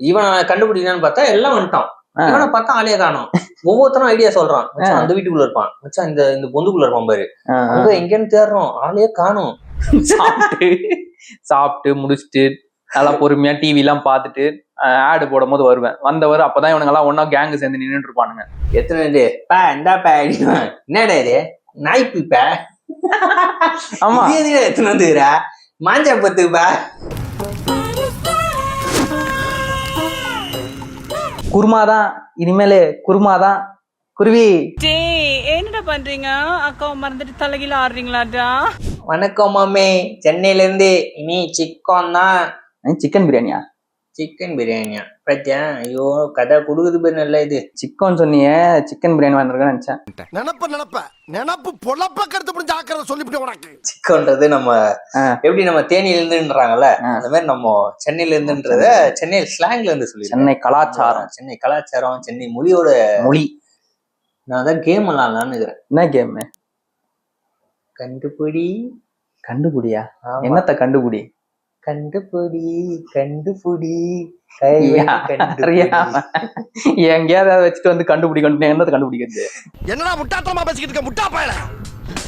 இவனை கண்டுபிடிக்கலான்னு பார்த்தா எல்லாம் வந்துட்டான். இவனை பார்த்தா ஆளே காணும். ஒவ்வொருத்தரும் ஐடியா சொல்றான். மச்சான் அந்த வீட்டுக்குள்ள இருப்பான், மச்சான் இந்த பொந்துக்குள்ள இருப்பான் பாரு, அங்க எங்கன்னு தேடுறோம், ஆளே காணும். சாப்பிட்டு முடிச்சுட்டு நல்லா பொறுமையா டிவி எல்லாம் பார்த்துட்டு ஆடு போடும் போது வருவேன். வந்தவர் அப்பதான் இவனுங்க எல்லாம் ஒன்னா கேங்கு சேர்ந்து நின்றுட்டு இருப்பானுங்க. எத்தனை பா இந்தாப்பா என்னடா இது நாய்ப்புப்பா, ஆமா எத்தனை வந்துக்கிறா மாஞ்சா பத்துப்பா. குருமாதான் இனிமேலு குருமாதான். குருவி என்னடா பண்றீங்க? அக்காவை மறந்துட்டு தலைகீழ ஆடுறீங்களாடா? வணக்கம் மாமே, சென்னையில இருந்து. இனி சிக்கன் தான். சிக்கன் பிரியாணியா? சிக்கன் பிரியாணியா பத்தியா? ஐயோ கதை கொடுக்குது பேர் நல்ல. இது சிக்கன் சொன்னிய, சிக்கன் பிரியாணி வாங்கிருக்கேன்னு நினைச்சேன். நினப்பு பொழப்ப கருத்து புரிஞ்சு ஆக்கிறத சொல்லிவிட்டு உனக்கு. சிக்கன்றது நம்ம எப்படி நம்ம தேனியில இருந்துன்றாங்கல்ல, அந்த மாதிரி நம்ம சென்னையில இருந்துன்றத சென்னை ஸ்லாங்ல இருந்து சொல்லி, சென்னை கலாச்சாரம், சென்னை கலாச்சாரம், சென்னை மொழியோட மொழி. நான் தான் கேம் விளாடலான்னு இருக்கிறேன். என்ன கேம்? கண்டுபிடி. கண்டுபிடியா? என்னத்த கண்டுபிடி? கண்டுபிடி கண்டுபிடி எங்கேயாவது வச்சுட்டு வந்து கண்டுபிடி என்னத்தை கண்டுபிடிக்கிறது? என்னடா முட்டாத்தனமா பேசிக்கிட்டு இருக்க முட்டா பயல?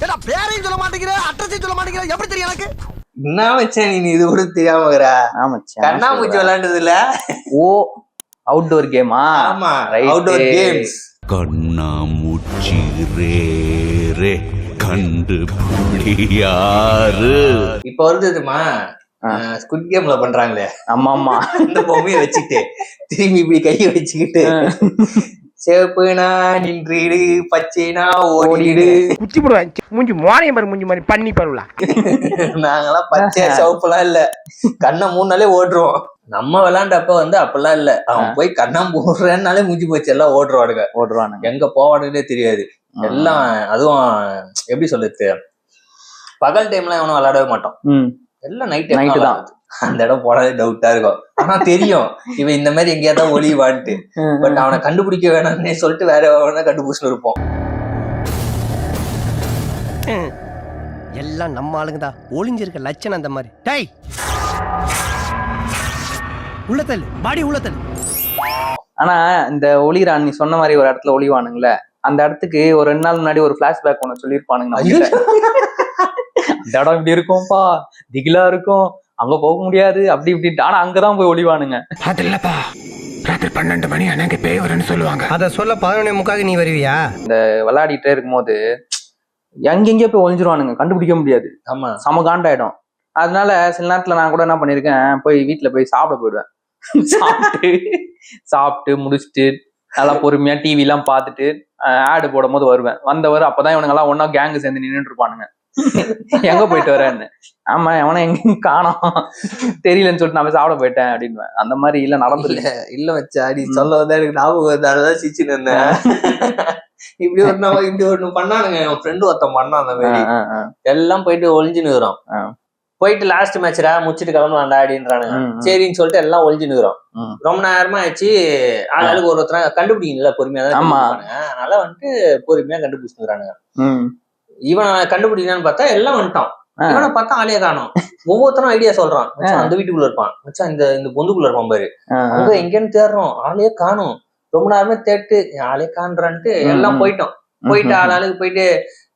ஏடா பேரையும் சொல்ல மாட்டேங்கிற, அட்ரஸையும் சொல்ல மாட்டேங்கிற, எப்படி தெரியும் எனக்கு? என்ன வச்சேன் நீ இது கூட தெரியாம? கண்ணாமூச்சி விளையாண்டது இல்ல? ஓ அவுட்டோர் கேமா? ஆமா, அவுட்டோர் கேம்ஸ். கண்ணாமூச்சி ரே கண்டுபிடியாரு. இப்ப வருதுமா ஸ்குட் கேம்ல பண்றாங்களே. ஆமா ஆமா, இந்த பொம்மையை வச்சுட்டு திரும்பி இப்படி கையை வச்சுக்கிட்டு சேப்புனா நின்றுடு, பச்சைனா ஓடிடு. குச்சி போடுவேன் மூஞ்சி மோனையும் பாரு, மூஞ்சி மாதிரி பண்ணி பாருலாம். நாங்கெல்லாம் பச்சை சிவப்புலாம் இல்ல, கண்ணை 3 நாளே ஓடுறோம். நம்ம விளையாண்டப்ப வந்து அப்பெல்லாம் இல்ல, அவன் போய் கண்ணம் போடுறேன்னாலே முடிஞ்சு போச்சு, எல்லாம் ஓடுறானுங்க. எங்க போவானுன்னே தெரியாது எல்லாம். அதுவும் எப்படி சொல்லுது, பகல் டைம்ல எவனும் விளையாடவே மாட்டோம், எல்லாம் நைட்டு தான். அந்த இடம் போனதே டவுட்டா இருக்கும். ஆனா தெரியும் இவன் இந்த மாதிரி எங்கேயாதான் ஒளிவான்ட்டு. பட் அவனை கண்டுபிடிக்க வேணாம்னே சொல்லிட்டு வேற எவனா கண்டுபிடிச்சுன்னு இருப்போம். எல்லாம் நம்ம ஆளுங்கதான் ஒளிஞ்சிருக்க லட்சணம் அந்த மாதிரி. டேய் உள்ளத்தல் பாடி உள்ளத்தல். ஆனா இந்த ஒளிரான் நீ சொன்ன மாதிரி ஒரு இடத்துல ஒளிவானுங்களே, அந்த இடத்துக்கு ஒரு 2 நாள் முன்னாடி ஒரு பிளாஷ்பேக் ஒண்ணு சொல்லியிருப்பானுங்க. அந்த இடம் இப்படி இருக்கும்பா, திகிலா இருக்கும், அங்க போக முடியாது அப்படி இப்படின்ட்டு. ஆனா அங்கதான் போய் ஒளிவானுங்க. அது இல்லப்பா, ராத்திரி 12 மணி எனக்கு பேய் வரும்னு சொல்லுவாங்க. அத சொல்ல 11:45 நீ வருவியா? இந்த விளையாடிட்டே இருக்கும்போது எங்கெங்கயோ போய் ஒளிஞ்சிருவானுங்க, கண்டுபிடிக்க முடியாது. ஆமா, சம காண்டாயிடும். அதனால சில நேரத்துல நான் கூட என்ன பண்ணிருக்கேன், போய் வீட்டுல போய் சாப்பிட போயிடுவேன். சாப்பிட்டு முடிச்சுட்டு நல்லா பொறுமையா டிவி எல்லாம் பார்த்துட்டு ஆடு போடும் போது வருவேன். வந்தவர் அப்பதான் இவனுங்க எல்லாம் ஒன்னா கேங்கு சேர்ந்து நின்றுட்டு இருப்பானுங்க. எங்க போயிட்டு வரேன்னு. ஆமா, எவனா எங்க காணோம் தெரியலன்னு சொல்லிட்டு நான் போய் சாப்பிட போயிட்டேன் அப்படின்னு. அந்த மாதிரி இல்ல நடந்துருல இல்ல வச்சா நீ சொல்ல வந்தா எனக்கு ஞாபகம் வந்து அதான் சிரிச்சுன்னு இருந்தேன். இப்படி ஒண்ணு பண்ணானுங்க, என் ஃப்ரெண்டு ஒருத்தன் பண்ணான் அந்த மாதிரி. எல்லாம் போயிட்டு ஒளிஞ்சுன்னு இருக்கிறோம். போயிட்டு லாஸ்ட் மேட்ச்ரா முடிச்சுட்டு கிளம்பலாம்டா அப்படின்றானுங்க. சரின்னு சொல்லிட்டு எல்லாம் ஒளிஞ்சுன்னு இருக்கிறோம். ரொம்ப நேரமா ஆச்சு, ஆளுக்கு ஒருத்தர கண்டுபிடிக்கல, பொறுமையா தான் கண்டுபிடிப்பானுங்க. அதனால வந்துட்டு பொறுமையா கண்டுபிடிச்சுக்கிறானுங்க. இவனை கண்டுபிடிக்கலான்னு பார்த்தா எல்லாம் வந்துட்டான். இவனை பார்த்தா ஆளே காணும். ஒவ்வொருத்தரும் ஐடியா சொல்றான். மச்சான் அந்த வீட்டுக்குள்ள இருப்பான், மச்சான் இந்த பொந்துக்குள்ள இருப்பான் பாரு, அங்க எங்கன்னு தேடுறோம், ஆளே காணும். ரொம்ப நேரமே தேட்டு ஆளே காண்றான்ட்டு எல்லாம் போயிட்டோம். போயிட்டு ஆளுக்கு போயிட்டு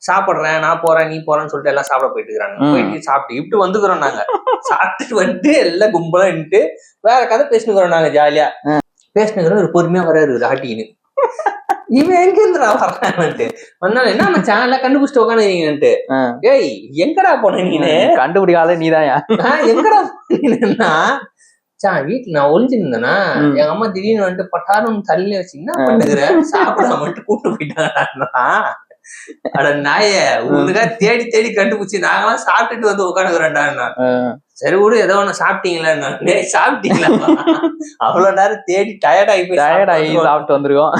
சாப்பிடுறேன், நான் போறேன், நீ போறேன்னு சொல்லிட்டு எல்லாம் சாப்பிட போயிட்டு இருக்கிறாங்க. போயிட்டு சாப்பிட்டு இப்படி வந்துக்கிறோம். நாங்க சாப்பிட்டுட்டு வந்துட்டு எல்லாம் கும்பலா நின்று வேற கதை பேசினுக்கிறோம். நாங்க ஜாலியா பேசினுக்கிறோம். ஒரு பொறுமையா வராரு ஆட்டின்னு. இவன் எங்க இருந்துடா வர்றான்ட்டு வந்தாலும் என்ன மச்சான் எல்லாம் கண்டுபிடிச்சிட்டு உட்காந்துருக்கீங்கன்ட்டு. ஏய் எங்கடா போன நீனு? கண்டுபிடிக்காத நீதான். எங்கடா போனா வீட்டுல நான் ஒளிஞ்சிருந்தேன்னா எங்க அம்மா திடீர்னு வந்துட்டு பட்டாரம் தள்ளி வச்சு என்ன பண்ணுகிறேன் சாப்பிடாம வந்துட்டு கூப்பிட்டு போயிட்டாங்கடா. அட நாய, உனக்கா தேடி தேடி கண்டுபிடிச்சு நாங்களாம் சாப்பிட்டுட்டு வந்து உட்காந்துக்கிறேன்டா. சரி விடு, ஏதோ ஒண்ணு சாப்பிட்டீங்களா? சாப்பிட்டீங்களா? அவ்வளவு நேரம் தேடி டயர்டாகி சாப்பிட்டு வந்துருக்கோம்.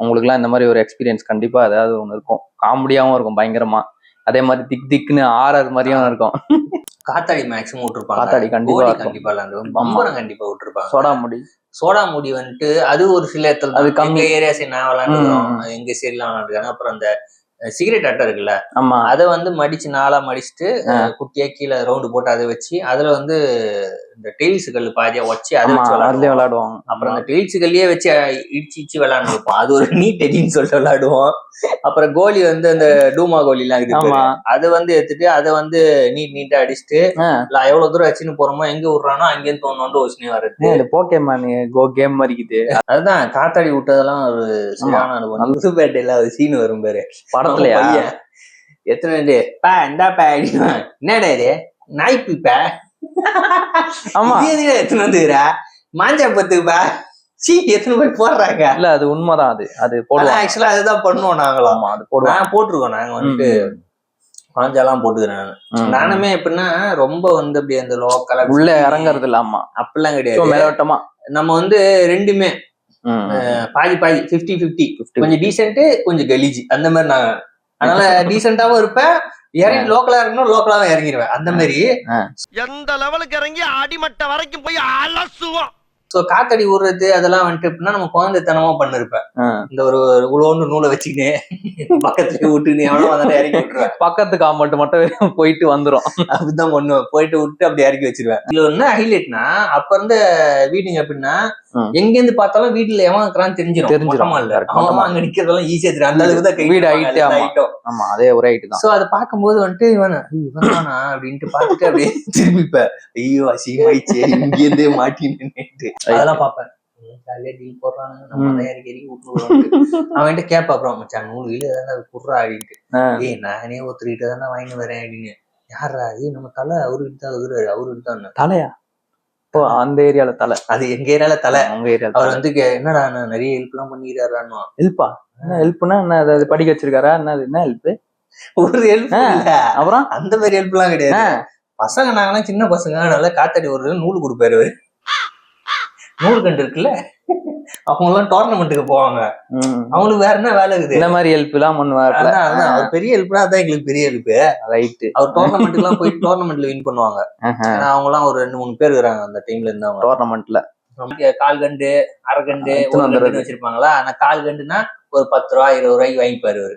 உங்களுக்கு எல்லாம் இந்த மாதிரி ஒரு எக்ஸ்பீரியன்ஸ் கண்டிப்பா ஏதாவது ஒண்ணு இருக்கும். காமெடியாவும் இருக்கும் பயங்கரமா. அதே மாதிரி திக்குன்னு ஆறாறு மாதிரியும் இருக்கும். காத்தாடி மேக்ஸிமம் விட்டுருப்பாங்க. காத்தாடி கண்டிப்பா பம்பரம் கண்டிப்பா விட்டுருப்பாங்க. சோடா முடி வந்துட்டு அது ஒரு சில இடத்துல, அது கம்மி ஏரியா சைடு நான் விளையாண்டுக்கிறோம், எங்க சைட்லாம் விளையாண்டுருக்காங்க. அப்புறம் அந்த சிகரெட் அட்டை இருக்குல்ல, ஆமா அதை வந்து மடிச்சு 4ஆ மடிச்சுட்டு குட்டியா கீழே ரவுண்டு போட்டு அதை வச்சு அதுல வந்து இந்த டெய்ல்ஸ் கல் பாதியா வச்சு அதை வச்சு அதுலயே விளையாடுவோம். விளையாடுவாங்க. அப்புறம் அந்த டெய்ல்ஸ் கல்லையே வச்சு இடிச்சு விளையாண்டு இருப்போம். அது ஒரு நீட் அடின்னு சொல்லிட்டு விளையாடுவோம். அப்புறம் கோலி வந்து அந்த டூமா கோலி எல்லாம் இருக்கு, ஆமா அதை வந்து எடுத்துட்டு அதை வந்து நீட்டா அடிச்சுட்டு எவ்வளவு தூரம் வச்சுன்னு போறோமோ எங்க விடுறானோ அங்கேயும் தோணுண்டு வச்சுனே வர்றது. போக்கேமான் கோ கேம் மாதிரிக்குது. அதுதான் காத்தாடி விட்டதெல்லாம் ஒரு சரியான அனுபவம். புதுப்பேட்டையில ஒரு சீன் வரும் பாரு படத்துலயா, எத்தனை பா இந்தா பா என்னடா இது நாய்ப்புப்பா, ஆமா எத்தனை வந்துக்கிறா மாஞ்சா பத்துக்குப்பா, சீ எத்தனை போய் போடுறாங்க. இல்ல அது உண்மைதான். அது போடுவோம் ஆக்சுவலா அதுதான் பண்ணுவோம் நாங்களாம். ஆமா அது போடுவோம். நான் போட்டிருக்கோம். நாங்க வந்துட்டு மாஞ்சாலாம் போட்டுக்கிறேன். நானுமே எப்படின்னா ரொம்ப வந்து அப்படி அந்த லோக்கலா உள்ள இறங்குறது இல்ல. ஆமா அப்படிலாம் கிடையாது. மேலோட்டமா நம்ம வந்து ரெண்டுமே பாதி 50-50, கொஞ்சம் டீசென்ட் கொஞ்சம் கலீஜ் அந்த மாதிரி. நான் அதனால டீசென்டாவும் இருப்பேன், இறங்கி லோக்கலா இருக்கணும் லோக்கலாவும் இறங்கிடுவேன் அந்த மாதிரி. எந்த லெவலுக்கு இறங்கி அடிமட்ட வரைக்கும் போய் அலசுவோம். சோ காத்தடி விடுறது அதெல்லாம் வந்துட்டு எப்படின்னா நம்ம குழந்தைத்தனமா பண்ணிருப்பேன். இந்த ஒரு உழவுன்னு நூலை வச்சுக்கினே பக்கத்துலயே விட்டுன்னு எவ்வளவு வந்தாலும் இறக்கி விட்டுருவேன். பக்கத்து காம்பவுண்ட் மட்டும் போயிட்டு வந்துரும். அப்படிதான் பண்ணுவேன். போயிட்டு விட்டு அப்படி இறக்கி வச்சிருவேன். இதுல என்ன ஹைலைட்னா, அப்ப இருந்த வீடுங்க எப்படின்னா எங்க இருந்து பார்த்தாலும் வீட்டுல எவன் இருக்கிறான்னு தெரிஞ்சிடும். அவன் அங்க நிக்கிறதெல்லாம் ஈஸியா தெரியும். அந்த அளவுக்கு தான் வீடு ஆயிட்டோம். ஆமா அதே ஒரு ஹைட் தான். சோ அதை பார்க்கும்போது வந்துட்டு இவனானா அப்படின்ட்டு பார்த்துட்டு அப்படியே திரும்பிப்ப ஐயோ அசிங்கமாயிடுச்சு இங்க இருந்தே மாட்டின்னு அதெல்லாம் பாப்பேன். டீல் போடுறாங்க, நம்ம இறக்கி விட்டுருவோம். அவன்கிட்ட கேப்பா அப்புறம் மச்சான் 100 கிலோ ஏதாவது குடுறா அப்படின்ட்டு. ஏய் நானே ஒருத்தர்கிட்ட தானே வாங்கி வரேன் அப்படின்னு. யாரா நம்ம தலை அவருக்கிட்ட தான் வருவாரு, அவருக்கிட்ட தான். தலையா? ஓ அந்த ஏரியால தலை. அது எங்க ஏரியால தலை. உங்க ஏரியால அவர் வந்து என்னடா நிறைய ஹெல்ப் எல்லாம் பண்ணிக்கிறாரான்னு. ஹெல்ப்பா? என்ன ஹெல்ப்னா என்ன? அதாவது படிக்க வச்சிருக்காரா? என்ன ஹெல்ப்? ஒரு ஹெல்ப் இல்ல. அப்புறம் அந்த மாதிரி ஹெல்ப் எல்லாம் கிடையாது. பசங்க நாங்கெல்லாம் சின்ன பசங்க, நல்லா காத்தாடி ஒரு நூல் கொடுப்பாரு அவரு. நூல் கண்டு இருக்குல்ல, அவங்க எல்லாம் டோர்னமெண்ட்டுக்கு போவாங்க. அவங்களுக்கு வேற என்ன வேலை இருக்குது? இந்த மாதிரி ஹெல்ப் எல்லாம் பண்ணுவாரு. அவர் பெரிய ஹெல்ப்னா அதான் எங்களுக்கு பெரிய ஹெல்ப். ரைட். அவர் டோர்னமெண்ட்டுக்கு எல்லாம் போய் டோர்னமெண்ட்ல வின் பண்ணுவாங்க. அவங்க எல்லாம் ஒரு 2-3 பேர் இருக்காங்க அந்த டீம்ல இருந்தவங்க. டோர்னமெண்ட்ல கால் கண்டு அரைகண்டு வச்சிருப்பாங்களா. ஆனா கால் கண்டுனா ஒரு 10 ரூபா 20 ரூபாய்க்கு வாங்கிப்பாரு அவரு.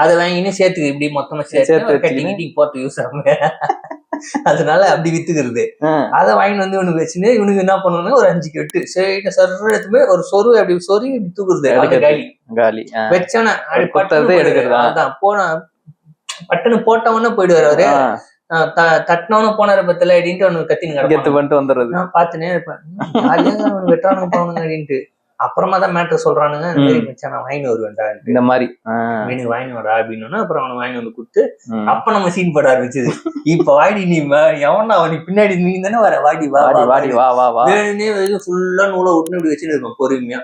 அதை வாங்கின்னு சேர்த்துக்கு இப்படி மொத்தமா சேர்த்து போட்டு யூஸ் ஆகும். அதனால அப்படி வித்துக்கிறது. அதை வாங்கிட்டு வந்து இவனுக்கு வச்சுன்னு இவனுக்கு என்ன பண்ணுவாங்க, ஒரு 5 கட்டு சரி சர்ற எடுத்துமே ஒரு சொரு அப்படி சொறி இப்படி தூக்குறது. காலி வச்சானா எடுக்கிறது. அதான் போனா பட்டுன்னு போட்டவொன்னே போயிடுவாரு அவரு. தட்டினவனு போனாரு பத்தல அப்படின்ட்டு அவனுக்கு கத்தின்னு பண்ணிட்டு வந்துடுறது. நான் பாத்துனே இருப்பேன். வெட்டானுங்க போவானுங்க அப்படின்ட்டு. அப்புறமா தான் மேட்டர் சொல்றானுங்க, இந்த மாதிரி மச்சான் நான் வாங்கி வருவேன்டா இந்த மாதிரி மீனுக்கு வாங்கி வரா அப்படின்னு. அப்புறம் அவனை வாங்கி வந்து கொடுத்து அப்ப நம்ம சீன் போட ஆரம்பிச்சது. இப்ப வாடி நீ எவனா நீ பின்னாடி நீ தானே வர, வாடி வா வாடி வா வா வா வேணுன்னே ஃபுல்லா நூலை விட்டு இப்படி வச்சுன்னு இருப்போம் பொறுமையா.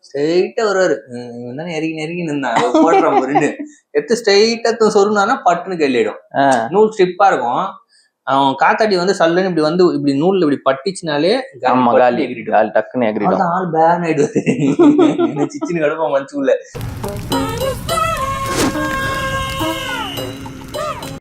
ஸ்ட்ரெயிட்டா வருவாரு. இவன் தானே நெருங்கி நின்னான் போடுறான் பொருன்னு எடுத்து ஸ்ட்ரெயிட்டா சொருனானா பட்டுன்னு கையிலிடும். நூல் ஸ்ட்ரிப்பா இருக்கும். அவன் காத்தாடி வந்து சல்லுன்னு இப்படி வந்து இப்படி நூல்ல இப்படி பட்டிச்சுனாலே டக்குன்னு எகிரிடும். ஆள் பேன் ஆயிடுவாரு. சிச்சின்னு கிடப்போம் மனசுக்குள்ள.